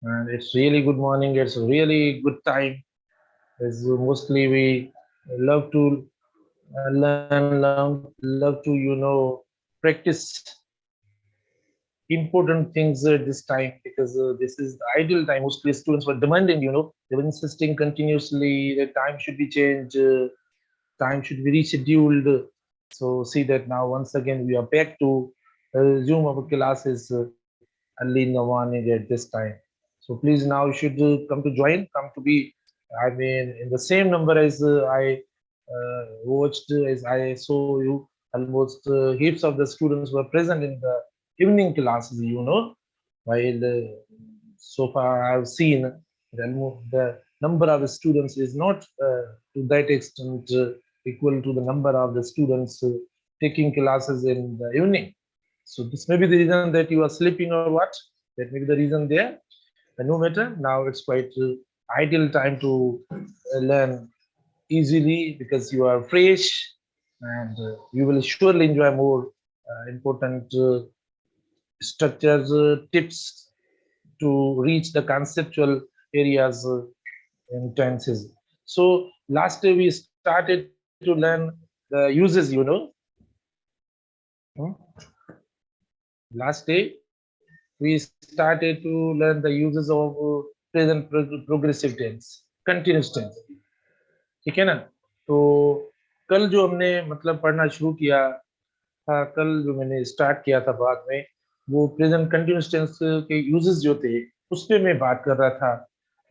and it's really good morning. It's really good time. As mostly we love to love to practice important things this time because this is the ideal time. Mostly students were demanding, they were insisting continuously that time should be changed, time should be rescheduled. So see that now once again we are back to resume our classes early in the morning at this time. So please now you should come to join, come to be, I mean, in the same number as I watched, as I saw you, almost heaps of the students were present in the evening classes, while so far I've seen the number of the students is not to that extent equal to the number of the students taking classes in the evening. So this may be the reason that you are sleeping or what? That may be the reason there. But no matter, now it's quite ideal time to learn easily because you are fresh and you will surely enjoy more important structures, tips to reach the conceptual areas in tenses. So last day we started to learn the uses, Hmm? Last day we started to learn the uses of present progressive tense, continuous tense. ठीक है ना? तो कल जो हमने मतलब पढ़ना शुरू किया था, कल जो मैंने स्टार्ट किया था बाद में, वो प्रेजेंट कंटिन्यूअस टेंस के यूजेस जो थे, उस पे मैं बात कर रहा था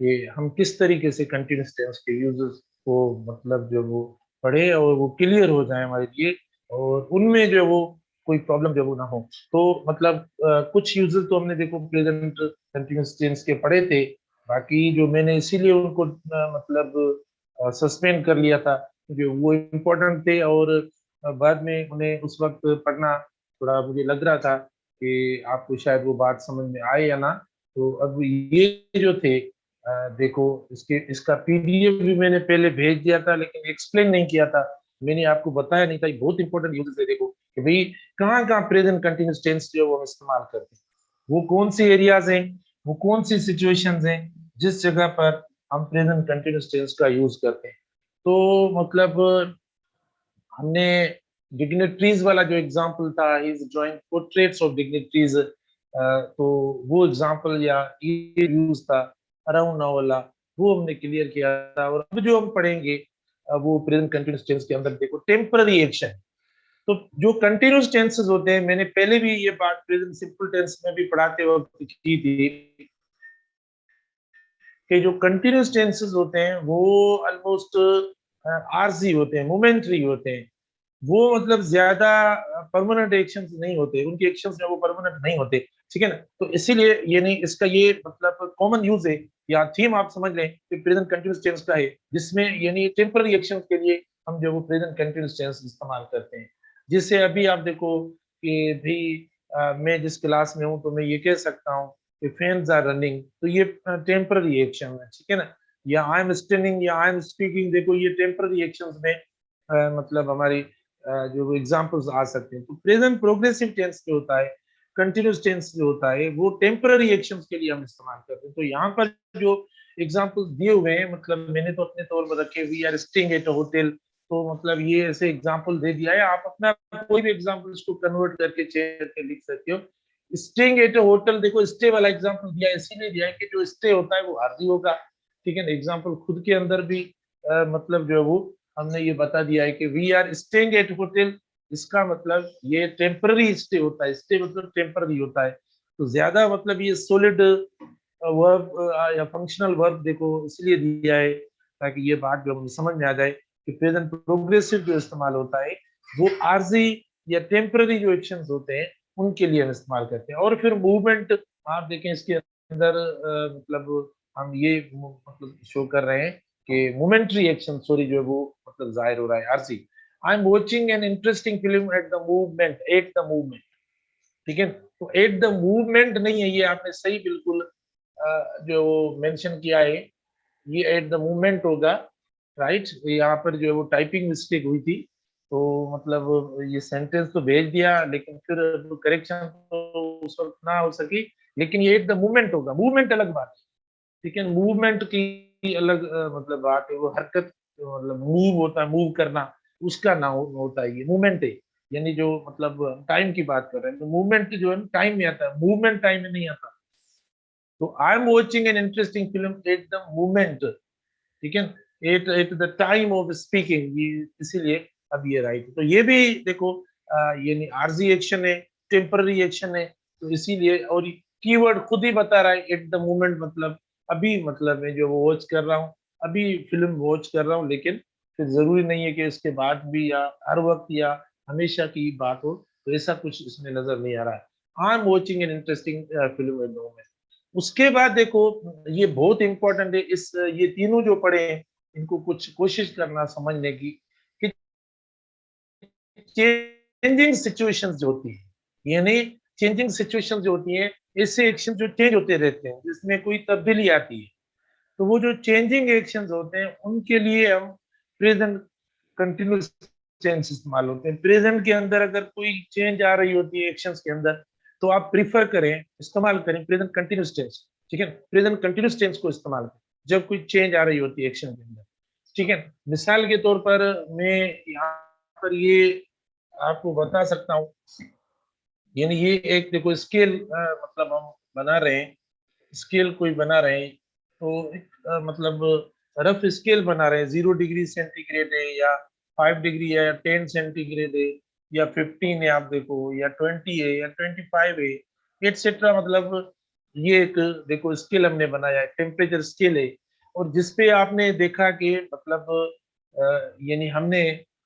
कि हम किस तरीके से कंटिन्यूअस टेंस के यूजेस को मतलब जो वो पढ़े और वो क्लियर हो जाए हमारे लिए और उनमें जो वो कोई प्रॉब्लम जो वो ना हो। तो मतलब कुछ यूजेस तो हमने देखो प्रेजेंट कंटिन्यूअस टेंस के पढ़े थे, बाकी जो मैंने इसीलिए उनको मतलब सस्पेंड कर लिया था क्योंकि वो इम्पोर्टेंट थे और बाद में उन्हें उस वक्त पढ़ना थोड़ा मुझे लग रहा था कि आपको शायद वो बात समझ में आए या ना। तो अब ये जो थे देखो इसका पीडीएफ भी मैंने पहले भेज दिया था लेकिन एक्सप्लेन नहीं किया था, मैंने आपको बताया नहीं था। बहुत इंपॉर्टेंट यूजेस है देखो कि भाई कहाँ कहाँ प्रेजेंट कंटिन्यूअस टेंस जो है वो हम इस्तेमाल करते हैं, वो कौन सी एरियाज हैं, वो कौन सी सिचुएशंस हैं जिस जगह पर हम प्रेजेंट कंटिन्यूअस टेंस का यूज करते हैं। तो मतलब हमने डिग्नेटरीज वाला जो एग्जांपल था, he is drawing portraits of dignitaries, तो वो एग्जांपल या ये यूज था अराउंड नाउ वाला, वो हमने क्लियर किया था। और अब जो हम पढ़ेंगे वो प्रेजेंट कंटिन्यूअस टेंस के अंदर देखो टेम्पररी एक्शन। तो जो कंटिन्यूअस टेंसेस होते हैं, मैंने पहले भी ये बात प्रेजेंट सिंपल टेंस में भी पढ़ाते वक्त की थी कि जो कंटिन्यूअस टेंसेस होते हैं वो ऑलमोस्ट आरजी होते हैं, मोमेंटरी होते हैं। वो मतलब ज्यादा परमानेंट एक्शंस नहीं होते, उनके एक्शंस जो वो परमानेंट नहीं होते, ठीक है ना। तो इसीलिए ये नहीं, इसका ये मतलब कॉमन यूज है या थीम आप समझ लें कि प्रेजेंट कंटिन्यूअस टेंस का है, जिसमें यानी टेम्पररी एक्शन के लिए हम जो वो प्रेजेंट कंटिन्यूअस टेंस इस्तेमाल करते हैं। जिससे अभी आप देखो कि भाई मैं जिस क्लास में हूँ तो मैं ये कह सकता हूँ कि फैंस आर रनिंग, तो ये टेम्पररी एक्शन है, ठीक है ना। या आई एम स्टैंडिंग या आई एम स्पीकिंग, देखो ये टेम्पररी एक्शंस में मतलब हमारी जो एग्जांपल्स आ सकते हैं। तो प्रेजेंट प्रोग्रेसिव टेंस जो होता है, कंटिन्यूअस टेंस जो होता है, वो टेम्पररी एक्शंस के लिए हम इस्तेमाल करते हैं। तो यहाँ पर जो एग्जांपल्स दिए हुए हैं, मतलब मैंने तो अपने तौर पर रखे, we are staying at a hotel, तो मतलब ये ऐसे एग्जांपल दे दिया है। आप अपना कोई भी एग्जांपल इसको कन्वर्ट करके चेंज करके लिख सकते हो। स्टेइंग एट अ होटल, देखो स्टे वाला एग्जांपल दिया है, इसीलिए दिया है कि जो स्टे होता है वो आरजी होगा, ठीक है ना। एग्जांपल खुद के अंदर भी मतलब जो है वो हमने ये बता दिया है कि we are staying at hotel, इसका मतलब ये टेम्पररी स्टे होता है, स्टे मतलब टेम्पररी होता है। तो ज्यादा मतलब ये सॉलिड वर्ब या फंक्शनल वर्ब देखो इसलिए दिया है ताकि ये बात जो हमें समझ में आ जाए कि प्रेजेंट प्रोग्रेसिव जो इस्तेमाल होता है वो आरजी या टेम्पररी जो एक्शन होते हैं उनके लिए हम इस्तेमाल करते हैं। और फिर मूवमेंट आप देखें इसके अंदर मतलब हम ये मतलब शो कर रहे हैं कि मोमेंट्री एक्शन सॉरी जो है वो मतलब जाहिर हो रहा है RC. I am watching an interesting film at the movement, eight the movement, ठीक है। तो एट द मूवमेंट नहीं है, ये आपने सही बिल्कुल जो मेंशन किया है, ये एट द मूवमेंट होगा, राइट। यहाँ पर जो है वो टाइपिंग मिस्टेक हुई थी, तो मतलब ये सेंटेंस तो भेज दिया लेकिन फिर करेक्शन तो उस वक्त ना हो सकी, लेकिन ये एट द मोमेंट होगा, मूवमेंट अलग बात है, ठीक है, मूवमेंट की अलग मतलब बात है, वो हरकत मतलब मूव होता है, मूव करना, उसका ना होता है, ये मूवमेंट है, यानी जो मतलब टाइम की बात कर रहे हैं, तो मूवमेंट जो है टाइम में आता है, मूवमेंट टाइम में नहीं आता। तो I am watching an interesting film at the movement, ठीक है, at at the time of speaking, ये इसीलिए अब ये राइट। तो ये भी देखो यानी आरजी एक्शन है, टेम्पररी एक्शन है, तो इसीलिए, और कीवर्ड खुद ही बता रहा है एट द मोमेंट, मतलब अभी, मतलब मैं जो वॉच कर रहा हूँ, अभी फिल्म वॉच कर रहा हूँ, लेकिन फिर जरूरी नहीं है कि इसके बाद भी या हर वक्त या हमेशा की बात हो, तो ऐसा कुछ इसमें नजर नहीं आ रहा है। I am watching an interesting film at the moment. उसके बाद देखो, ये बहुत इंपॉर्टेंट है, इस ये तीनों जो पढ़े हैं, इनको कुछ कोशिश करना समझने की, कि चेंजिंग सिचुएशंस जो होती है, यानी चेंजिंग सिचुएशंस जो होती है, ऐसे एक्शन जो चेंज होते रहते हैं, जिसमें कोई तब्दीली आती है, तो वो जो चेंजिंग एक्शंस होते हैं, उनके लिए हम प्रेजेंट कंटिन्यूस टेंस इस्तेमाल होते हैं। प्रेजेंट के अंदर अगर कोई चेंज आ रही होती है एक्शंस के अंदर, तो आप प्रीफर करें, इस्तेमाल करें प्रेजेंट कंटिन्यूस टेंस, ठीक है, प्रेजेंट कंटिन्यूस टेंस को इस्तेमाल करें जब कोई चेंज आ रही होती है एक्शन के अंदर, ठीक है। मिसाल के तौर पर मैं यहाँ पर ये आपको बता सकता हूँ, यानी ये एक देखो स्केल, मतलब हम बना रहे हैं, स्केल कोई बना रहे हैं, तो एक मतलब रफ स्केल बना रहे हैं, 0 डिग्री सेंटीग्रेड है, या 5 डिग्री है, या 10 सेंटीग्रेड है, या 15 है, आप देखो, या 20 है, या 25 है, एटसेट्रा, मतलब ये एक देखो स्केल हमने बनाया है, टेम्परेचर स्केल है, और जिसपे आपने देखा कि मतलब यानी हमने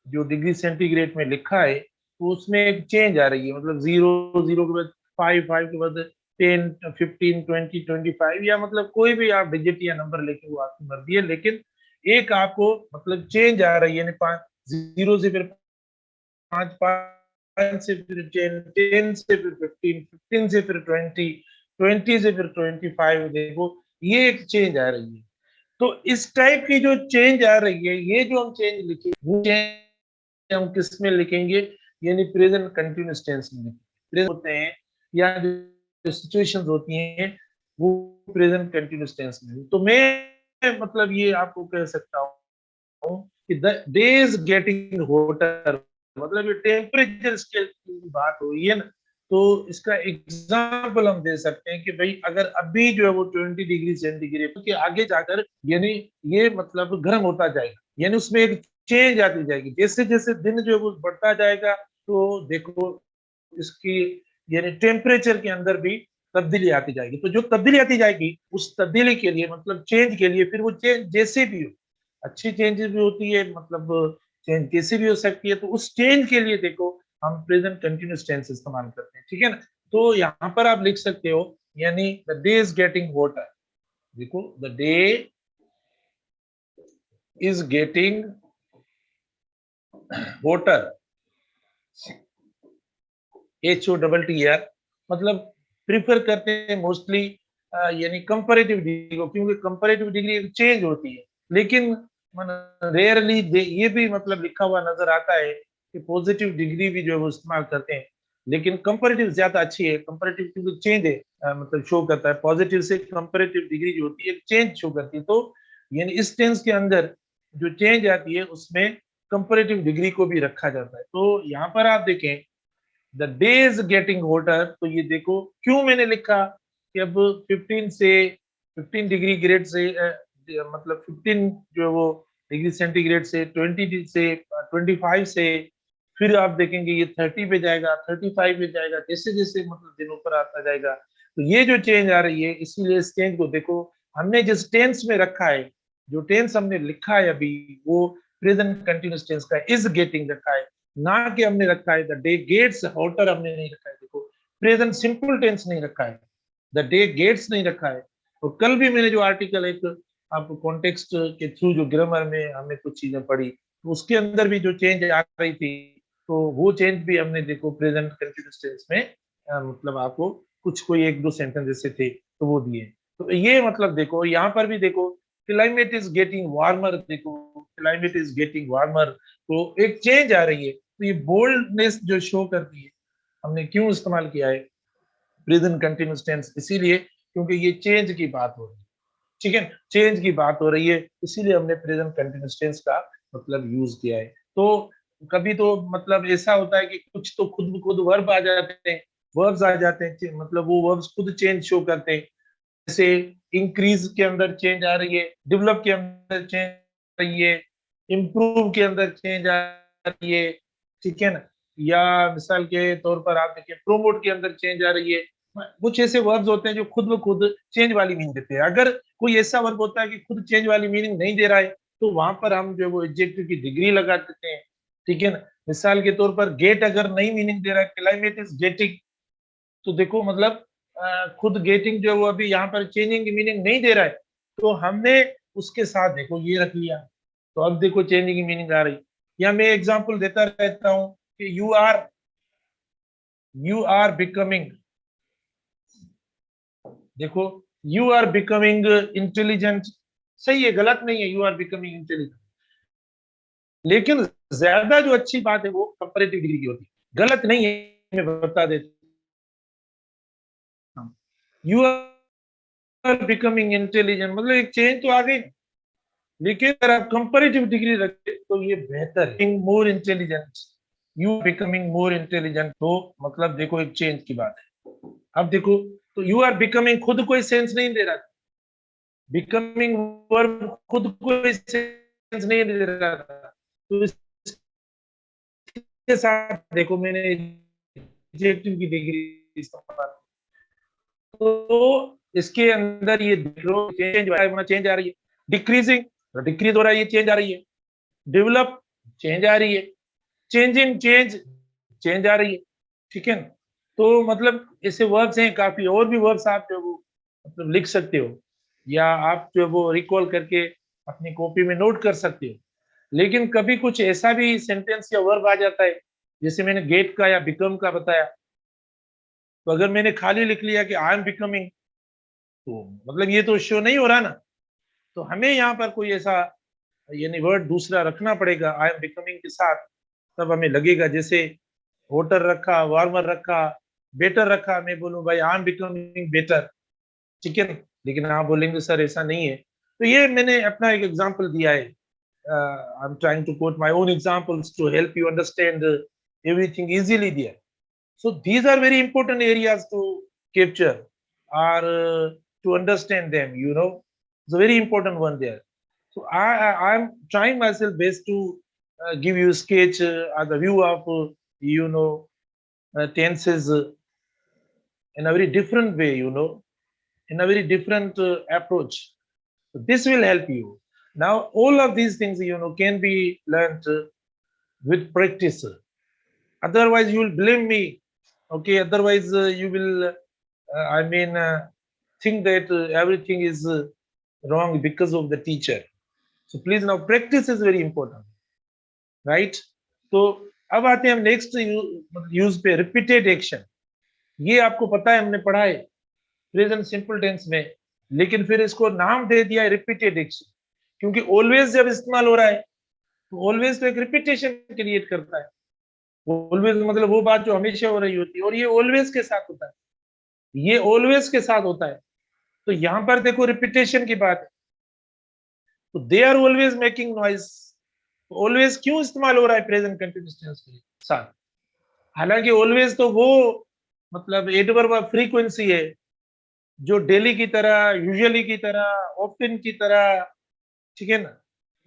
जो डिग्री सेंटीग्रेड में लिखा है, तो उसमें एक चेंज आ रही है, मतलब 0 0 के बाद 5 5 के बाद 10 15 20 25, या मतलब कोई भी आप डिजिट या नंबर लेके, वो आपकी मर्जी है, लेकिन एक आपको मतलब चेंज आ रही है, यानी 5 0 से फिर 5 5 से फिर 10 10 से फिर 15 15 से फिर 20 20 से फिर 25, देखो ये एक चेंज आ रही है। तो इस टाइप की जो चेंज आ रही है, ये जो हम चेंज लिखे, वो चेंज हम किस में लिखेंगे, यानी प्रेजेंट कंटिन्यूस टेंस में प्रेजेंट होते हैं, या जो सिचुएशंस होती हैं, वो प्रेजेंट कंटिन्यूस टेंस में। तो मैं मतलब ये आपको कह सकता हूँ कि the day is getting voter, मतलब ये टेम्परेचर स्केल की बात हो रही है ना, तो इसका एग्जाम्पल हम दे सकते हैं कि भाई अगर अभी जो है वो 20 डिग्री सेंटीग्रेड के आगे जाकर, यानी ये मतलब गर्म होता जाएगा, यानी उसमें एक चेंज आती जाएगी, जैसे जैसे दिन जो है वो बढ़ता जाएगा, तो देखो इसकी यानी टेम्परेचर के अंदर भी तब्दीली आती जाएगी। तो जो तब्दीली आती जाएगी, उस तब्दीली के लिए, मतलब चेंज के लिए, फिर वो चेंज जैसे भी हो, अच्छी चेंजेस भी होती है, मतलब चेंज कैसी भी हो सकती है, तो उस चेंज के लिए देखो हम प्रेजेंट कंटिन्यूस टेंस इस्तेमाल करते हैं, ठीक है ना। तो यहाँ पर आप लिख सकते हो, यानी the day is getting hotter, देखो the day is getting hotter, HOTTER, मतलब प्रिफर करते हैं मोस्टली, यानी कंपैरेटिव डिग्री को, क्योंकि कंपैरेटिव डिग्री एक चेंज होती है, लेकिन रेयरली ये भी मतलब लिखा हुआ नजर आता है कि पॉजिटिव डिग्री भी जो है वो इस्तेमाल करते हैं, लेकिन कंपैरेटिव ज्यादा अच्छी है, कंपैरेटिव क्योंकि चेंज है, मतलब शो करता है, पॉजिटिव से कंपैरेटिव डिग्री जो होती है चेंज शो करती है, तो यानी इस टेंस के अंदर जो चेंज आती है, उसमें कंपैरेटिव डिग्री को भी रखा जाता है। तो यहाँ पर आप देखें the day is getting voter, तो ये देखो क्यों मैंने लिखा कि अब 15 से 15 डिग्री ग्रेड से मतलब 15 जो है वो डिग्री सेंटीग्रेड से 20 से 25 से, फिर आप देखेंगे ये 30 पे जाएगा, 35 पे जाएगा, जैसे जैसे मतलब दिन ऊपर आता जाएगा, तो ये जो चेंज आ रही है, इसीलिए इस चेंज को देखो हमने जिस टेंस में रखा है, जो टेंस हमने लिखा है अभी, वो प्रेजेंट कंटिन्यूस टेंस का इज गेटिंग रखा है, ना कि हमने रखा है द डे गेट्स हॉटर, हमने नहीं रखा है, देखो प्रेजेंट सिंपल टेंस नहीं रखा है, द डे गेट्स नहीं रखा है। और कल भी मैंने जो आर्टिकल एक आपको कॉन्टेक्स्ट के थ्रू जो ग्रामर में हमने कुछ चीजें पढ़ी, तो उसके अंदर भी जो चेंज आ रही थी, तो वो चेंज भी हमने देखो प्रेजेंट कंटिन्यूस टेंस में मतलब आपको कुछ कोई एक दो सेंटेंस जैसे थे, तो वो दिए। तो ये मतलब देखो यहाँ पर भी देखो क्लाइमेट इज गेटिंग वार्मर, देखो क्लाइमेट इज गेटिंग वार्मर, तो एक चेंज आ रही है, तो ये बोल्डनेस जो शो करती है, हमने क्यों इस्तेमाल किया है, प्रेजेंट कंटिन्यूअस टेंस इसीलिए क्योंकि ये चेंज की बात हो रही है, ठीक है, चेंज की बात हो रही है, इसीलिए हमने प्रेजेंट कंटिन्यूअस टेंस का मतलब यूज किया है। तो कभी तो मतलब ऐसा होता है कि कुछ तो खुद ब खुद वर्ब आ जाते हैं, वर्ब्स आ जाते हैं, मतलब वो वर्ब्स खुद चेंज शो करते हैं। जैसे इंक्रीज के अंदर चेंज आ रही है, डेवलप के अंदर चेंज आ रही है, इम्प्रूव के अंदर चेंज आ रही है, ठीक है ना। या मिसाल के तौर पर आप देखिए प्रोमोट के अंदर चेंज आ रही है। कुछ ऐसे वर्ब्स होते हैं जो खुद ब खुद चेंज वाली मीनिंग देते हैं। अगर कोई ऐसा वर्ब होता है कि खुद चेंज वाली मीनिंग नहीं दे रहा है, तो वहां पर हम जो है वो एडजेक्टिव की डिग्री लगा देते हैं, ठीक है ना। मिसाल के तौर पर गेट अगर नई मीनिंग दे रहा है, क्लाइमेट इज गेटिंग, तो देखो मतलब खुद गेटिंग जो है वो अभी यहाँ पर चेंजिंग की मीनिंग नहीं दे रहा है, तो हमने उसके साथ देखो ये रख लिया, तो अब देखो चेंजिंग की मीनिंग आ रही। या मैं एग्जांपल देता रहता हूँ कि यू आर बिकमिंग, देखो यू आर बिकमिंग इंटेलिजेंट, सही है, गलत नहीं है, यू आर बिकमिंग इंटेलिजेंट, लेकिन ज्यादा जो अच्छी बात है वो कंपैरेटिव डिग्री की होती है, गलत नहीं है, मैं बता देता हूँ। यू आर बिकमिंग इंटेलिजेंट मतलब एक चेंज तो आ गई, लेकिन अगर आप कंपैरेटिव डिग्री रखें तो ये बेहतर है, more intelligent, you becoming more intelligent, तो मतलब देखो एक चेंज की बात है। अब देखो, तो यू आर बिकमिंग खुद कोई सेंस नहीं दे रहा, बिकमिंग वर्ब खुद कोई सेंस नहीं दे रहा था, तो इसके साथ देखो मैंने एडजेक्टिव की डिग्री इस्तेमाल, तो इसके अंदर ये चेंज होना, चेंज आ रही है, डिक्रीजिंग डिक्रीज हो रहा है, ये चेंज आ रही है, डेवलप चेंज आ रही है, चेंजिंग चेंज चेंज आ रही है, ठीक है ना। तो मतलब ऐसे वर्ब्स हैं काफी, और भी वर्ब्स आप जो वो मतलब लिख सकते हो, या आप जो वो रिकॉल करके अपनी कॉपी में नोट कर सकते हो। लेकिन कभी कुछ ऐसा भी सेंटेंस या वर्ब आ जाता है, जैसे मैंने गेट का या बिकम का बताया, तो अगर मैंने खाली लिख लिया कि आई एम बिकमिंग, तो मतलब ये तो शो नहीं हो रहा ना, तो हमें यहाँ पर कोई ऐसा यानी वर्ड दूसरा रखना पड़ेगा आई एम बिकमिंग के साथ, तब हमें लगेगा। जैसे होटर रखा, वार्मर रखा, बेटर रखा, मैं बोलूं भाई आई एम बिकमिंग बेटर, ठीक है ना, लेकिन आप बोलेंगे सर ऐसा नहीं है। तो ये मैंने अपना एक एग्जांपल दिया है, I am trying to quote my own examples to help you understand everything easily there. So these are very important areas to capture or to understand them. You know, it's a very important one there. So I'm trying myself best to give you a sketch or the view of tenses in a very different way. You know, in a very different approach. So this will help you. Now all of these things can be learned with practice. Otherwise you will blame me, okay, otherwise you will I mean think that everything is wrong because of the teacher. So please, now practice is very important, right? तो अब आते हैं हम next use पे, repeated action. ये आपको पता है, हमने पढ़ा है प्रेजेंट सिंपल टेंस में, लेकिन फिर इसको नाम दे दिया है रिपीटेड एक्शन, क्योंकि ऑलवेज जब इस्तेमाल हो रहा है, तो ऑलवेज तो एक रिपीटेशन क्रिएट करता है। ऑलवेज मतलब वो बात जो हमेशा हो रही होती है, और ये ऑलवेज के साथ होता है, ये ऑलवेज के साथ होता है। तो यहाँ पर देखो रिपीटेशन की बात है, तो they are always making noise, always क्यों इस्तेमाल हो रहा है प्रेजेंट कंटिन्यूअस टेंस के साथ? हालांकि ऑलवेज तो वो मतलब एडवर्ब ऑफ फ्रीक्वेंसी है, जो डेली की तरह, यूजुअली की तरह, ऑफ्टन की तरह, ठीक है ना,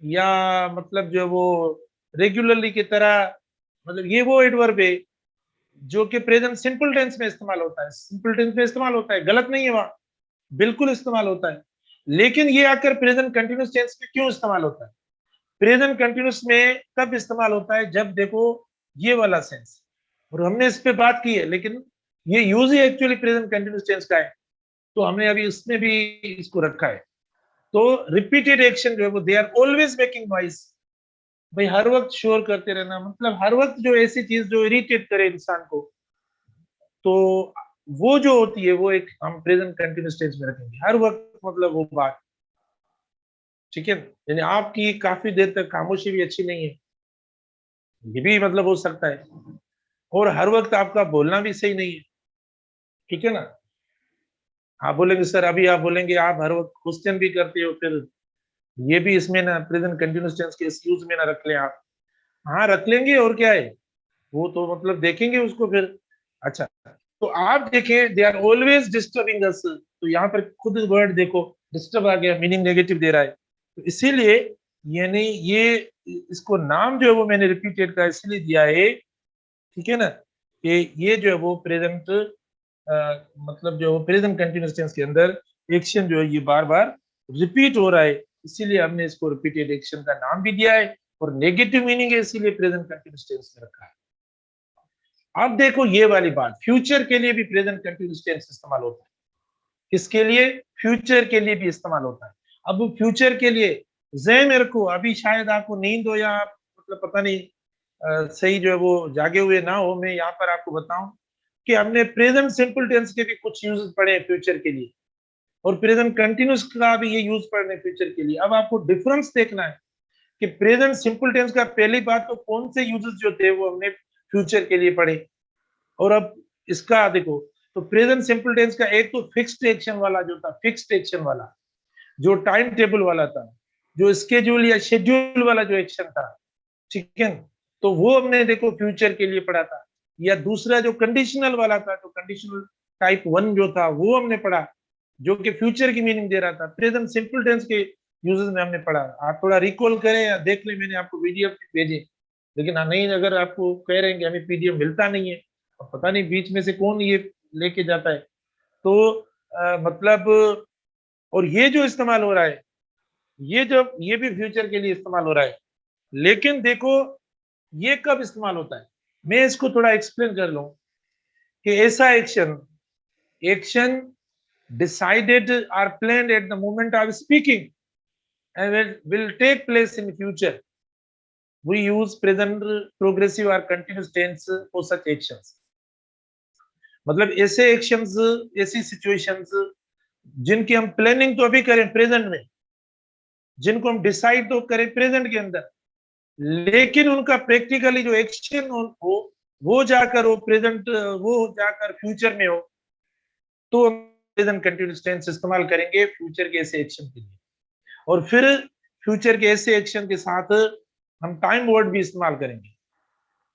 या मतलब जो वो रेगुलरली की तरह, मतलब ये वो एडवर्ब है जो कि प्रेजेंट सिंपल टेंस में इस्तेमाल होता है, सिंपल टेंस में इस्तेमाल होता है, गलत नहीं है, वहां बिल्कुल इस्तेमाल होता है। लेकिन ये आकर प्रेजेंट कंटिन्यूअस टेंस में क्यों इस्तेमाल होता है? प्रेजेंट कंटिन्यूअस में कब इस्तेमाल होता है? जब देखो ये वाला सेंस, और हमने इस पे बात की है, लेकिन ये यूज ही एक्चुअली प्रेजेंट कंटिन्यूअस टेंस का है, तो हमने अभी उसमें भी इसको रखा है। तो रिपीटेड एक्शन जो है वो they are always making noise, भाई हर वक्त शोर करते रहना, मतलब हर वक्त जो ऐसी चीज जो इरिटेट करे इंसान को, तो वो जो होती है वो एक हम प्रेजेंट कंटिन्यूअस टेंस में रखेंगे हर वक्त, मतलब वो बात, ठीक है। यानी आपकी काफी देर तक खामोशी भी अच्छी नहीं है, ये भी मतलब हो सकता है, और हर वक्त आपका बोलना भी सही नहीं है, ठीक है ना। आप बोलेंगे सर, अभी आप बोलेंगे आप हर वक्त क्वेश्चन भी करते हो, फिर ये भी इसमें ना प्रेजेंट कंटिन्यूअस टेंस के यूज में ना रख लें आप। हाँ रख लेंगे, और क्या है, वो तो मतलब देखेंगे उसको फिर। अच्छा, तो आप देखें, दे आर ऑलवेज डिस्टर्बिंग अस, तो यहाँ पर खुद वर्ड देखो, डिस्टर्ब आ गया, मीनिंग नेगेटिव दे रहा है, तो इसीलिए यानी ये इसको नाम जो है वो मैंने रिपीटेड का इसलिए दिया है, ठीक है ना, कि ये जो है वो प्रेजेंट मतलब जो प्रेजेंट कंटिन्यूअस टेंस के अंदर एक्शन जो है ये बार बार रिपीट हो रहा है, इसीलिए हमने इसको रिपीटेड एक्शन का नाम भी दिया है, और नेगेटिव मीनिंग है इसीलिए प्रेजेंट कंटिन्यूअस टेंस में रखा है। अब देखो ये वाली बात, फ्यूचर के लिए भी प्रेजेंट कंटिन्यूअस टेंस इस्तेमाल होता है। किसके लिए? फ्यूचर के लिए भी इस्तेमाल होता है। अब फ्यूचर के लिए जय मेरे को, अभी शायद आपको नींद हो या आप मतलब पता नहीं सही जो है वो जागे हुए ना हो, मैं यहाँ पर आपको बताऊं कि हमने प्रेजेंट सिंपल टेंस के भी कुछ यूज पढ़े हैं फ्यूचर के लिए, और प्रेजेंट कंटिन्यूअस का भी ये यूज पढ़ने फ्यूचर के लिए। अब आपको डिफरेंस देखना है कि प्रेजेंट सिंपल टेंस का पहली बात तो कौन से यूजेस जो थे वो हमने फ्यूचर के लिए पढ़े, और अब इसका देखो, तो प्रेजेंट सिंपल टेंस का एक तो फिक्स्ड एक्शन वाला जो था, फिक्स्ड एक्शन वाला जो टाइम टेबल वाला था, जो स्केड्यूल या शेड्यूल वाला जो एक्शन था, ठीक है, तो वो हमने देखो फ्यूचर के लिए पढ़ा था। या दूसरा जो कंडीशनल वाला था, जो कंडीशनल टाइप 1 जो था वो हमने पढ़ा, जो कि फ्यूचर की मीनिंग दे रहा था, प्रेजेंट सिंपल टेंस के यूजेस में हमने पढ़ा। आप थोड़ा रिकॉल करें या देख लें, मैंने आपको पीडीएफ भेजे, लेकिन नहीं, अगर आपको कह रहे हैं कि हमें पीडीएफ मिलता नहीं है, अब पता नहीं बीच में से कौन ये लेके जाता है, तो मतलब, और ये जो इस्तेमाल हो रहा है, ये भी फ्यूचर के लिए इस्तेमाल हो रहा है, लेकिन देखो ये कब इस्तेमाल होता है, मैं इसको थोड़ा एक्सप्लेन कर लूं कि ऐसा action action decided or planned at the moment of speaking and will take place in future, we use present progressive or continuous tense for such actions। मतलब ऐसे एक्शंस, ऐसी सिचुएशंस जिनकी हम प्लानिंग तो अभी करें प्रेजेंट में, जिनको हम डिसाइड तो करें प्रेजेंट के अंदर, लेकिन उनका प्रैक्टिकली जो एक्शन हो वो जाकर वो प्रेजेंट, वो जाकर फ्यूचर में हो, तो हम प्रेजेंट कंटिन्यूअस टेंस इस्तेमाल करेंगे फ्यूचर के ऐसे एक्शन के लिए। और फिर फ्यूचर के ऐसे एक्शन के साथ हम टाइम वर्ड भी इस्तेमाल करेंगे।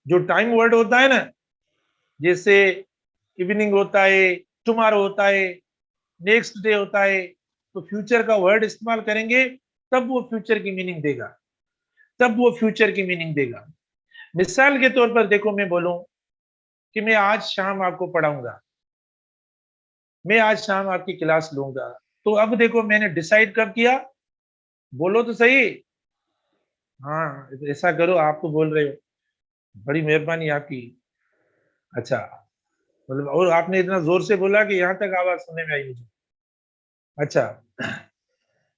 जो टाइम वर्ड होता है ना, जैसे इवनिंग होता है, टुमारो होता है, नेक्स्ट डे होता है, तो फ्यूचर का वर्ड इस्तेमाल करेंगे, तब वो फ्यूचर की मीनिंग देगा, तब वो फ्यूचर की मीनिंग देगा। मिसाल के तौर पर देखो, मैं बोलूं कि मैं आज शाम आपको पढ़ाऊंगा, मैं आज शाम आपकी क्लास लूंगा, तो अब देखो मैंने डिसाइड कब किया, बोलो तो सही। हाँ ऐसा करो, आप तो बोल रहे हो, बड़ी मेहरबानी आपकी। अच्छा, मतलब और आपने इतना जोर से बोला कि यहाँ तक आवाज सुनने में आई मुझे। अच्छा,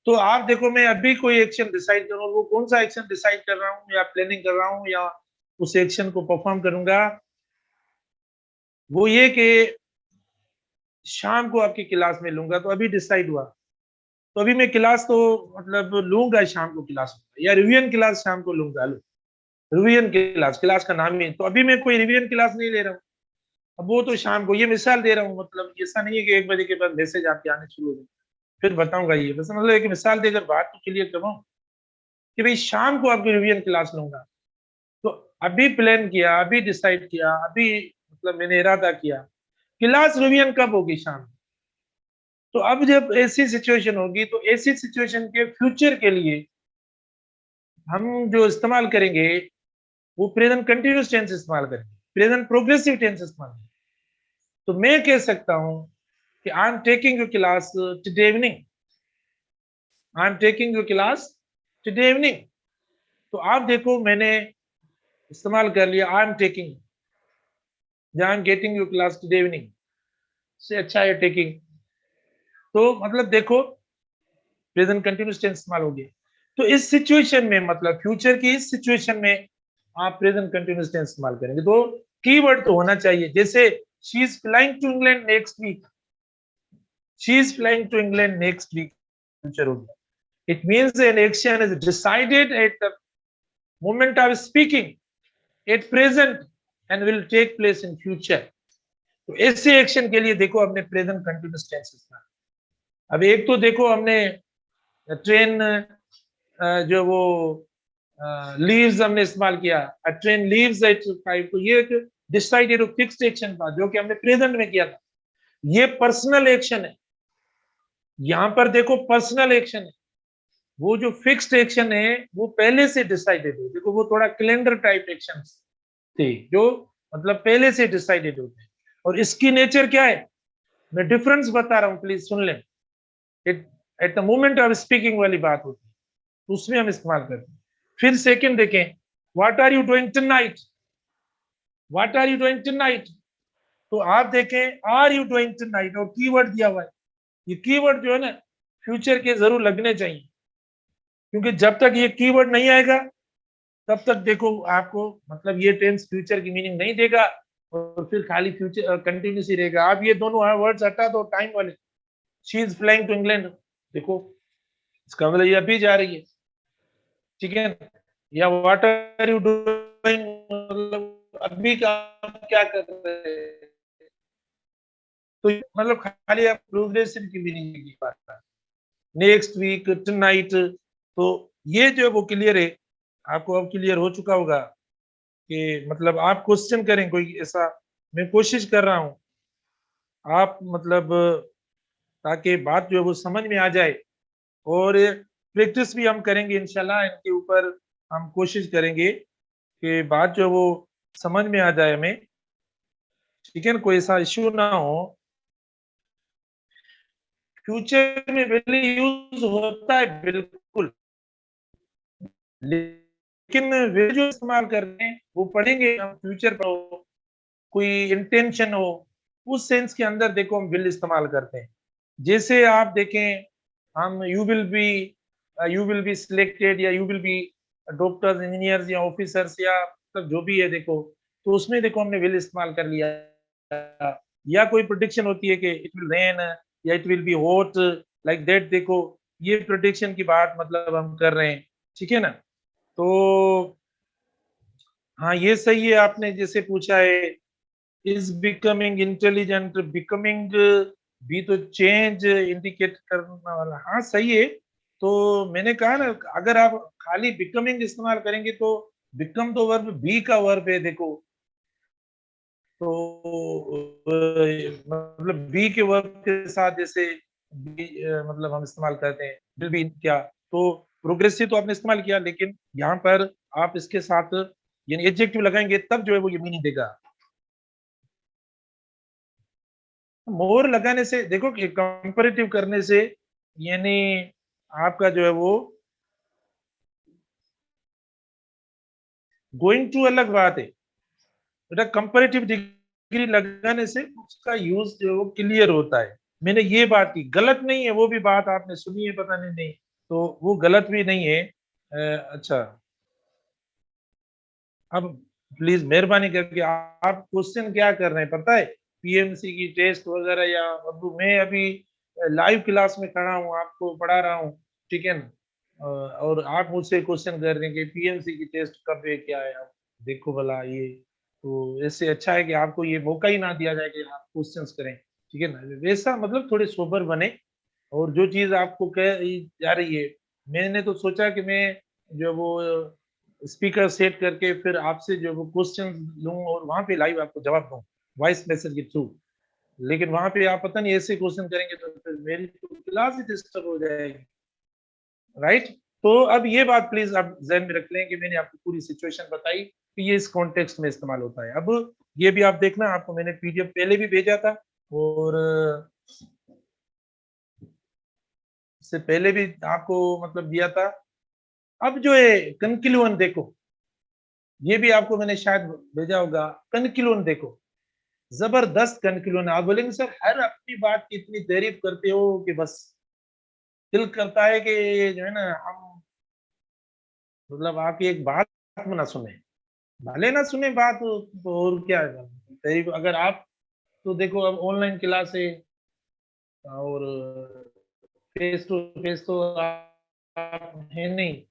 तो आप देखो, मैं अभी कोई एक्शन डिसाइड करूँ, वो कौन सा एक्शन डिसाइड कर रहा हूँ या प्लानिंग कर रहा हूँ या उस एक्शन को परफॉर्म करूंगा, वो ये कि शाम को आपकी क्लास में लूंगा, तो अभी डिसाइड हुआ, तो अभी मैं क्लास तो मतलब लूंगा शाम को क्लास, या रिवीजन क्लास शाम को लूंगा, रिवीजन क्लास, क्लास का नाम ही, तो अभी मैं कोई रिवीजन क्लास नहीं ले रहा हूँ, अब वो तो शाम को, ये मिसाल दे रहा हूँ, मतलब ऐसा नहीं है कि 1 बजे के बाद मैसेज आपके आने शुरू हो गए फिर बताऊंगा, ये बस मतलब एक मिसाल देकर बात को क्लियर करवाऊं कि भाई शाम को आपकी रिवीजन क्लास लूंगा, तो अभी प्लान किया, अभी डिसाइड किया, अभी मतलब मैंने इरादा किया, क्लास रिवीजन कब होगी? शाम। तो अब जब ऐसी सिचुएशन होगी, तो ऐसी सिचुएशन के फ्यूचर के लिए हम जो इस्तेमाल करेंगे वो प्रेजेंट कंटिन्यूअस टेंस इस्तेमाल करेंगे, प्रेजेंट प्रोग्रेसिव टेंस इस्तेमाल करेंगे। तो मैं कह सकता हूं कि I am taking your class today evening, I am taking your class today evening, तो आप देखो मैंने इस्तेमाल कर लिया आई एम टेकिंग, या I am getting your class today evening, से अच्छा है टेकिंग, तो मतलब देखो प्रेजेंट कंटिन्यूअस टेंस इस्तेमाल हो गया। तो इस सिचुएशन में, मतलब फ्यूचर की इस सिचुएशन में आप प्रेजेंट कंटिन्यूअस टेंस इस्तेमाल करेंगे, तो कीवर्ड तो होना चाहिए, जैसे she is flying to England next week, she is flying to England next week, future हो गया। It means an action is decided at the moment of speaking, at present, and will take place in future. तो ऐसे action के लिए देखो हमने present continuous tense इस्तेमाल। अब एक तो देखो हमने ट्रेन जो वो लीव्स हमने इस्तेमाल किया, ट्रेन लीव्स एट 5, तो ये एक डिसाइडेड और फिक्स्ड एक्शन था जो कि हमने प्रेजेंट में किया था। ये पर्सनल एक्शन है, यहां पर देखो पर्सनल एक्शन है। वो जो फिक्स्ड एक्शन है वो पहले से डिसाइडेड है, देखो वो थोड़ा कैलेंडर टाइप एक्शन थे जो मतलब पहले से डिसाइडेड होते हैं। और इसकी नेचर क्या है, मैं डिफरेंस बता रहा हूं, प्लीज सुन लें। At the moment of speaking वाली बात होती है, तो उसमें हम इस्तेमाल करते हैं। फिर सेकंड देखें, what are you doing tonight, what are you doing tonight, तो आप देखें आर यू डूइंग टुनाइट और कीवर्ड दिया हुआ है। ये कीवर्ड जो है ना फ्यूचर के जरूर लगने चाहिए, क्योंकि जब तक ये कीवर्ड नहीं आएगा तब तक देखो आपको मतलब ये टेंस फ्यूचर की मीनिंग नहीं देगा और फिर खाली फ्यूचर कंटिन्यूस ही रहेगा। आप ये दोनों वर्ड्स हटा दो टाइम वाले, she is flying to England, देखो इसका मतलब ये अभी जा रही है, ठीक है। या व्हाट आर यू डूइंग, मतलब अभी का क्या कर रहे हैं, तो मतलब खाली आप प्रोग्रेशन की मीनिंग की बात है। नेक्स्ट वीक, टुनाइट, तो ये जो वो क्लियर है, आपको अब क्लियर हो चुका होगा कि मतलब आप क्वेश्चन करें कोई ऐसा, मैं कोशिश कर रहा हूं आप मतलब ताकि बात जो है वो समझ में आ जाए। और प्रैक्टिस भी हम करेंगे इंशाल्लाह इनके ऊपर, हम कोशिश करेंगे कि बात जो है वो समझ में आ जाए हमें, ठीक है ना, कोई ऐसा इश्यू ना हो। फ्यूचर में विल यूज होता है बिल्कुल, लेकिन वे जो इस्तेमाल कर रहे हैं वो पढ़ेंगे हम फ्यूचर पर हो, कोई इंटेंशन हो, उस सेंस के अंदर देखो हम विल इस्तेमाल करते हैं। जैसे आप देखें हम यू विल बी सिलेक्टेड या you will be doctors, engineers या ऑफिसर्स या मतलब जो भी है देखो, तो उसमें देखो हमने विल इस्तेमाल कर लिया। या कोई प्रोडिक्शन होती है कि इट विल रेन या it will be hot, like that, देखो ये प्रोडिक्शन की बात मतलब हम कर रहे हैं, ठीक है ना। तो हाँ ये सही है, आपने जैसे पूछा है इज बिकमिंग इंटेलिजेंट, बिकमिंग भी तो चेंज इंडिकेट करने वाला, हाँ सही है। तो मैंने कहा ना अगर आप खाली बिकमिंग इस्तेमाल करेंगे तो बिकम तो वर्ब बी का वर्ब है देखो, तो मतलब बी के वर्ब के साथ जैसे मतलब हम इस्तेमाल करते हैं विल बी क्या, तो प्रोग्रेसिव तो आपने इस्तेमाल किया, लेकिन यहाँ पर आप इसके साथ यानी एडजेक्टिव लगाएंगे तब जो है वो ये मीनिंग देगा। मोर लगाने से देखो कि कंपैरेटिव करने से यानी आपका जो है वो गोइंग टू अलग बात है, बेटा कंपैरेटिव डिग्री लगाने से उसका यूज जो है वो क्लियर होता है। मैंने ये बात की, गलत नहीं है, वो भी बात आपने सुनी है पता नहीं तो वो गलत भी नहीं है। अच्छा, अब प्लीज मेहरबानी करके आप क्वेश्चन क्या कर रहे हैं पता है, पीएमसी की टेस्ट वगैरह, या अब मैं अभी लाइव क्लास में खड़ा हूँ आपको पढ़ा रहा हूँ, ठीक है ना। और आप मुझसे क्वेश्चन कर रहे हैं कि पीएमसी की टेस्ट कब है क्या है, आप देखो भला ये, तो इससे अच्छा है कि आपको ये मौका ही ना दिया जाए कि आप क्वेश्चंस करें, ठीक है ना। वैसा मतलब थोड़े सोबर बने, और जो चीज आपको कह जा रही है, मैंने तो सोचा कि मैं जो वो स्पीकर सेट करके फिर आपसे जो वो क्वेश्चन लूं और वहां पे लाइव आपको जवाब दूं वॉइस मैसेज के थ्रू, लेकिन वहां पे आप पता नहीं ऐसे क्वेश्चन करेंगे तो फिर मेरी तो क्लास ही डिस्टर्ब हो जाएगी, राइट। तो अब ये बात प्लीज आप जहन में रख लें कि मैंने आपको पूरी सिचुएशन बताई कि ये इस कॉन्टेक्स्ट में इस्तेमाल होता है। अब ये भी आप देखना, आपको मैंने पीडीएफ पहले भी भेजा था और इससे पहले भी आपको मतलब दिया था। अब जो है कंक्लूजन देखो, ये भी आपको मैंने शायद भेजा होगा, कंक्लूजन देखो, जबरदस्त कंक्लूजन। आप बोलेंगे सर हर अपनी बात की इतनी तारीफ करते हो कि बस दिल करता है कि जो है ना हम मतलब आपकी एक बात ना सुने, भले ना सुने बात तो और क्या है तारीफ। अगर आप तो देखो अब ऑनलाइन क्लास है और फेस टू फेस तो आप है नहीं,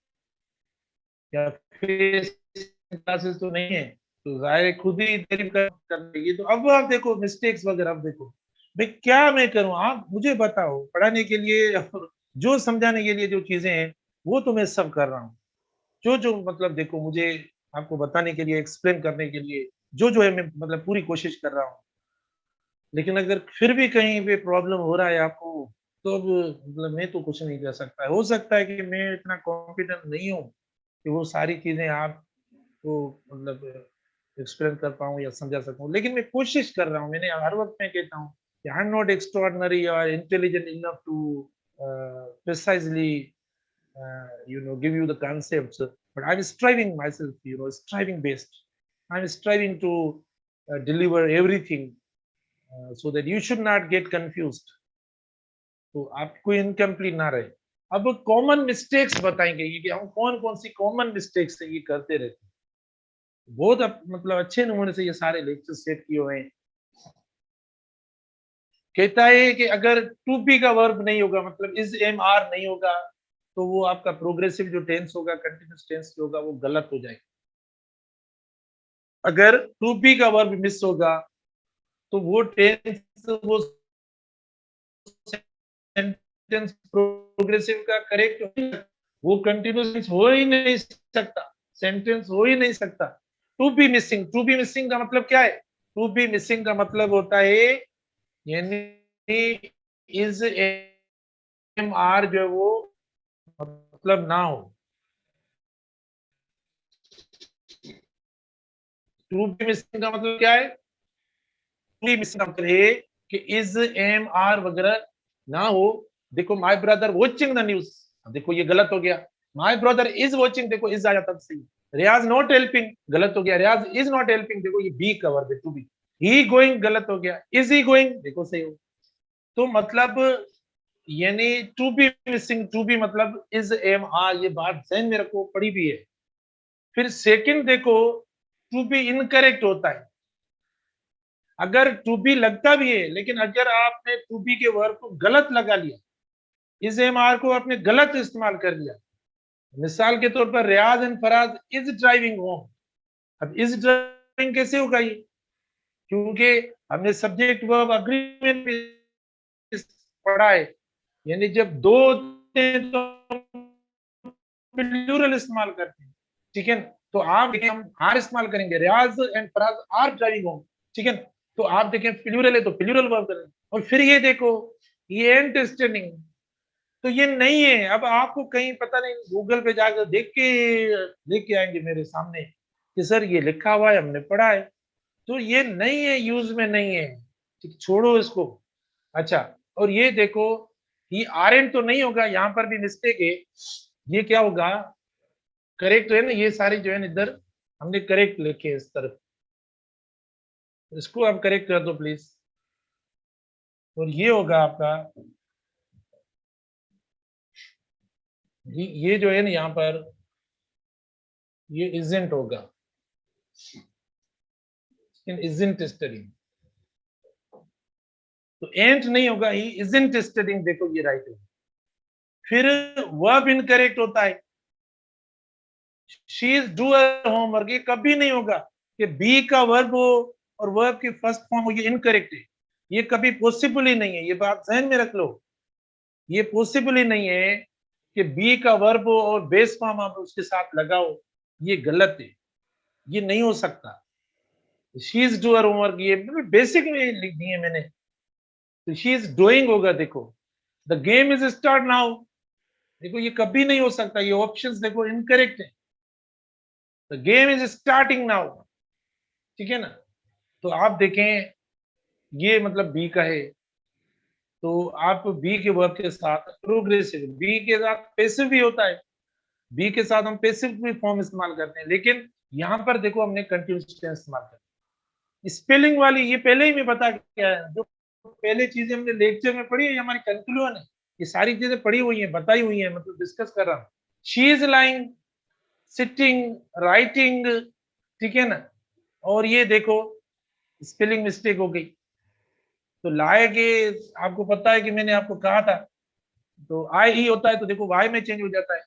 या फेस क्लासेस तो नहीं है, तो जाहिर है खुद ही तारीफ कर देगी। तो अब आप देखो मिस्टेक्स वगैरह, अब देखो भाई क्या मैं करूं, आप मुझे बताओ, पढ़ाने के लिए और जो समझाने के लिए जो चीजें हैं वो तो मैं सब कर रहा हूँ। जो जो मतलब देखो मुझे आपको बताने के लिए, एक्सप्लेन करने के लिए जो जो है मैं मतलब पूरी कोशिश कर रहा हूँ। लेकिन अगर फिर भी कहीं पे प्रॉब्लम हो रहा है आपको, तो अब मतलब मैं तो कुछ नहीं कर सकता। हो सकता है कि मैं इतना कॉम्पिटेंट नहीं हूँ कि वो सारी चीजें आपको मतलब एक्सप्लेन कर पाऊँ या समझा सकूँ, लेकिन मैं कोशिश कर रहा हूँ। मैंने हर वक्त मैं कहता हूँ कि आई एम नॉट एक्स्ट्राऑर्डिनरी और intelligent enough to precisely give you the concepts, but I'm striving myself, striving best. I'm striving to deliver everything, so that you should not get confused, तो आपको इनकम्प्लीट ना रहे। अब common mistakes बताएंगे ये कि हम कौन कौन सी कॉमन मिस्टेक्स ये करते रहते हैं। बहुत मतलब अच्छे नमूने से ये सारे लेक्चर सेट किए हुए हैं। कहता है कि अगर टू बी का वर्ब नहीं होगा, मतलब इज एम आर नहीं होगा, तो वो आपका प्रोग्रेसिव जो टेंस होगा, कंटिन्यूस टेंस होगा, वो गलत हो जाएगा। अगर टू बी का वर्ब मिस होगा तो वो टेंस, वो सेंटेंस प्रोग्रेसिव का करेक्ट, वो कंटिन्यूस हो ही नहीं सकता, सेंटेंस हो ही नहीं सकता। To be missing, to be missing का मतलब क्या है? टू बी मिसिंग का मतलब होता है यानी इज एम आर जो है वो मतलब ना हो। टू बी मिसिंग का मतलब क्या है? टू बी मिसिंग का मतलब है कि इज एम आर वगैरह ना हो। देखो my brother watching the news, देखो ये गलत हो गया। माय ब्रदर इज वॉचिंग, देखो इज आ जाता सही। रियाज नॉट हेल्पिंग, गलत हो गया। रियाज इज नॉट हेल्पिंग, देखो ये बी का वर्ब है टू बी। ही गोइंग, गलत हो गया। इज ही गोइंग, देखो सही हो। तो मतलब यानी to be missing, to be मतलब इज एम आर, ये बात जहन में रखो, पढ़ी भी है। फिर सेकंड देखो, टू बी इनकरेक्ट होता है अगर टू बी लगता भी है, लेकिन अगर आपने टू बी के वर्ब को गलत लगा लिया, इस एम आर को आपने गलत इस्तेमाल कर लिया। मिसाल के तौर पर Riyaz and Faraz is driving home. अब इज ड्राइविंग कैसे होगा ये? क्योंकि हमने सब्जेक्ट वर्ब अग्रीमेंट पढ़ा है, यानी जब दो होते हैं तो प्लूरल इस्तेमाल करते हैं। ठीक है, तो आप देखें हम आर इस्तेमाल करेंगे, Riyaz and Faraz are driving home. ठीक है, तो आप देखें प्लूरल है तो प्लूरल वर्ब करेंगे। और फिर ये देखो, ये एंड टेस्टिंग, तो ये नहीं है। अब आपको कहीं पता नहीं, गूगल पे जाकर देख के लेके आएंगे मेरे सामने कि सर ये लिखा हुआ है, हमने पढ़ा है। तो ये नहीं है, यूज में नहीं है। ठीक, छोड़ो इसको। अच्छा, और ये देखो, ये आर एन तो नहीं होगा, यहाँ पर भी मिस्टेक है। ये क्या होगा? करेक्ट है ना, ये सारी जो है ना इधर हमने करेक्ट लिखे इस तरफ, इसको आप करेक्ट कर दो प्लीज। और ये होगा आपका, ये जो है ना यहाँ पर, ये इजेंट होगा, इन इजेंट स्टडिंग। तो एंट नहीं होगा, ही इजेंट स्टडिंग, देखो ये राइट है। फिर वर्ब इनकरेक्ट होता है, शी इज डूअर होमवर्क, ये कभी नहीं होगा कि बी का वर्ब हो और वर्ब की फर्स्ट फॉर्म हो, ये इनकरेक्ट है। ये कभी पॉसिबल ही नहीं है, ये बात ध्यान में रख लो। ये पॉसिबल ही नहीं है कि बी का वर्ब हो और बेस फॉर्म आप उसके साथ लगाओ, ये गलत है, ये नहीं हो सकता। शी इज डूअर होमवर्क, ये बेसिक में लिख दिए मैंने। तो शी इज डूइंग होगा, देखो the game is start now, देखो ये कभी नहीं हो सकता, ये ऑप्शंस देखो इनकरेक्ट है। The game is starting now, ठीक है ना। तो आप देखें, ये मतलब बी का है, तो आप बी के वर्ब के साथ प्रोग्रेसिव, बी के साथ पैसिव भी होता है, बी के साथ हम पैसिव भी फॉर्म इस्तेमाल करते हैं, लेकिन यहाँ पर देखो हमने कंटिन्यूस टेंस इस्तेमाल किया। स्पेलिंग वाली ये पहले ही मैं बता गया है, जो पहले चीजें हमने लेक्चर में पढ़ी है, ये हमारी कंक्लूजन है। ये सारी चीजें पढ़ी हुई है, बताई हुई है, मतलब डिस्कस कर रहा हूँ। She is lying, sitting, writing, ठीक है ना। और ये देखो स्पेलिंग मिस्टेक हो गई। तो लाए के, आपको पता है कि मैंने आपको कहा था, तो आई ही होता है, तो देखो वाई में चेंज हो जाता है।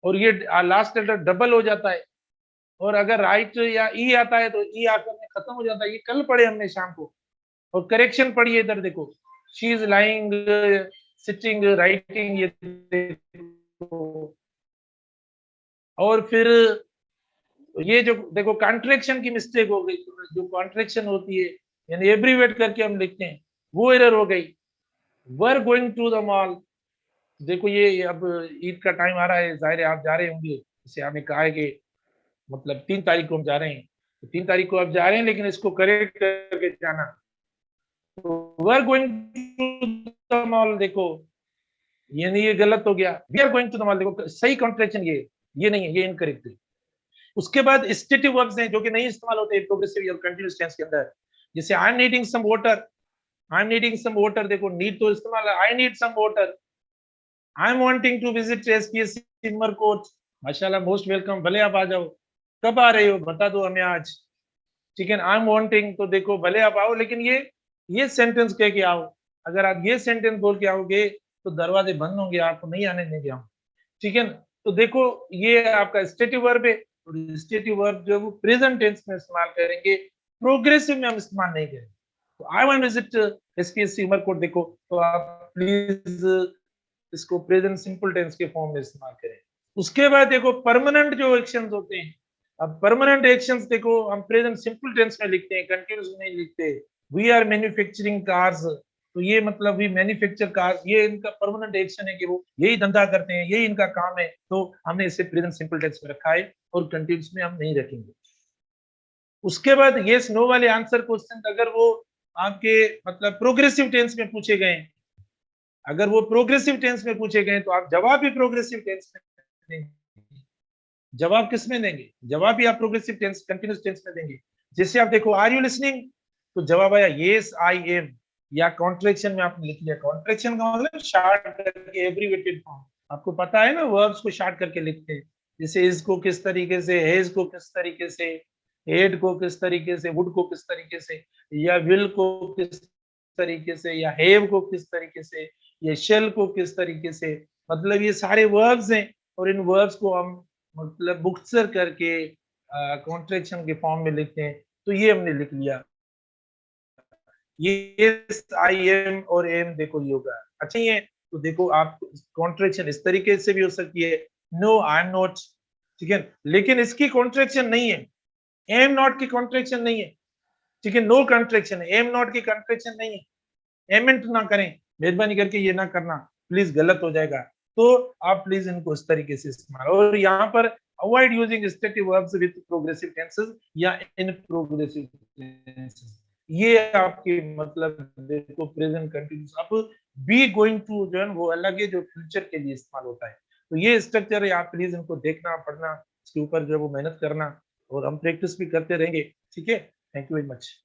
और ये लास्ट लेटर डबल हो जाता है, और अगर राइट या ई आता है तो ई आकर में खत्म हो जाता है। ये कल पढ़े हमने शाम को। और करेक्शन पढ़िए, इधर देखो, she is lying, sitting, writing, ये देखो। और फिर ये जो देखो कॉन्ट्रैक्शन की मिस्टेक हो गई, जो कॉन्ट्रैक्शन होती है यानी एब्रीवेट करके हम लिखते हैं, वो एरर हो गई। Were going to the mall, देखो ये अब ईद का टाइम आ रहा है, जाहिर है आप जा रहे होंगे, जैसे आपने कहा है कि मतलब 3 तारीख को हम जा रहे हैं, तो 3 तारीख को आप जा रहे हैं, लेकिन इसको करेक्ट करके जाना। तो were going to the mall, देखो यानी ये गलत हो गया। We are going to the mall, देखो सही कॉन्ट्रैक्शन ये नहीं है, ये इनकरेक्ट है। उसके बाद स्टेटिव वर्ब्स हैं जो कि नहीं इस्तेमाल होते प्रोग्रेसिव और कंटीन्यूअस टेंस के अंदर। जैसे I am needing some water, I am needing some water, देखो नीड तो इस्तेमाल है, I need some water. I am wanting to visit SPSC Simarkot, माशाल्लाह मोस्ट वेलकम, भले आप आ जाओ। कब आ रहे हो बता दो हमें आज, ठीक है। आई एम वांटिंग, तो देखो भले आप आओ, लेकिन ये सेंटेंस कह के आओ। अगर आप ये सेंटेंस बोल के आओगे तो दरवाजे बंद होंगे, आपको नहीं आने देंगे हम, ठीक है ना। तो देखो ये आपका स्टेटिव वर्ब है, और स्टेटिव वर्ब जो प्रेजेंट टेंस में इस्तेमाल करेंगे, प्रोग्रेसिव में हम इस्तेमाल नहीं करेंगे। तो I want visit SPSC Umarkot, देखो तो आप प्लीज इसको प्रेजेंट सिंपल टेंस के फॉर्म में इस्तेमाल करें। उसके बाद देखो परमानेंट जो एक्शंस होते हैं, अब परमानेंट एक्शंस देखो हम प्रेजेंट सिंपल टेंस में लिखते हैं, कंटिन्यूस में नहीं लिखते। वी आर मैन्युफैक्चरिंग कार्स, तो ये मतलब वी मैन्युफैक्चर कार्स, ये इनका परमानेंट एक्शन है कि वो यही धंधा करते हैं, यही इनका काम है, तो हमने इसे प्रेजेंट सिंपल टेंस में रखा है और कंटिन्यूस में हम नहीं रखेंगे। उसके बाद यस नो वाले आंसर क्वेश्चन अगर वो आपके मतलब प्रोग्रेसिव टेंस में पूछे गए, अगर वो प्रोग्रेसिव टेंस में पूछे गए तो आप जवाब भी प्रोग्रेसिव टेंस में देंगे। जवाब किस में देंगे? जवाब भी आप प्रोग्रेसिव टेंस कंटीन्यूअस टेंस में देंगे। जैसे आप देखो आर यू लिसनिंग, तो जवाब आया यस आई एम, या कॉन्ट्रैक्शन में आपने लिख लिया। कॉन्ट्रैक्शन का मतलब शॉर्ट करके एब्रिविएटेड फॉर्म, आपको पता है ना वर्ब्स को शॉर्ट करके लिखते हैं। जैसे इज को किस तरीके से, हेज को किस तरीके से, हेड को किस तरीके से, वुड को किस तरीके से, या विल को किस तरीके से, या हैव को किस तरीके से, या शेल को किस तरीके से, मतलब ये सारे वर्ब्स हैं और इन वर्ब्स को हम मतलब मुख्तसर करके कॉन्ट्रैक्शन के फॉर्म में लिखते हैं। तो ये हमने लिख लिया, यस आई एम और एम, देखो ये होगा। अच्छा ये तो देखो आप कॉन्ट्रैक्शन इस तरीके से भी हो सकती है, नो आई एम नॉट, ठीक है, लेकिन इसकी कॉन्ट्रैक्शन नहीं है, एम नॉट की कॉन्ट्रैक्शन नहीं है, ठीक है, नो कॉन्ट्रैक्शन है, एम नॉट की कॉन्ट्रैक्शन नहीं है। एमेंट ना करें, मेहरबानी करके ये ना करना प्लीज, गलत हो जाएगा। तो आप प्लीज इनको इस तरीके से इस्तेमाल, और यहाँ पर avoid using stative verbs with progressive tenses या इन प्रोग्रेसिव टेंसेस। ये आपके मतलब देखो प्रेजेंट कंटिन्यूस, अब बी गोइंग टू जो है वो अलग है, जो फ्यूचर के लिए इस्तेमाल होता है। तो ये स्ट्रक्चर है, आप प्लीज इनको देखना पढ़ना, इसके ऊपर जो है वो मेहनत करना, और हम प्रैक्टिस भी करते रहेंगे, ठीक है। Thank you very much.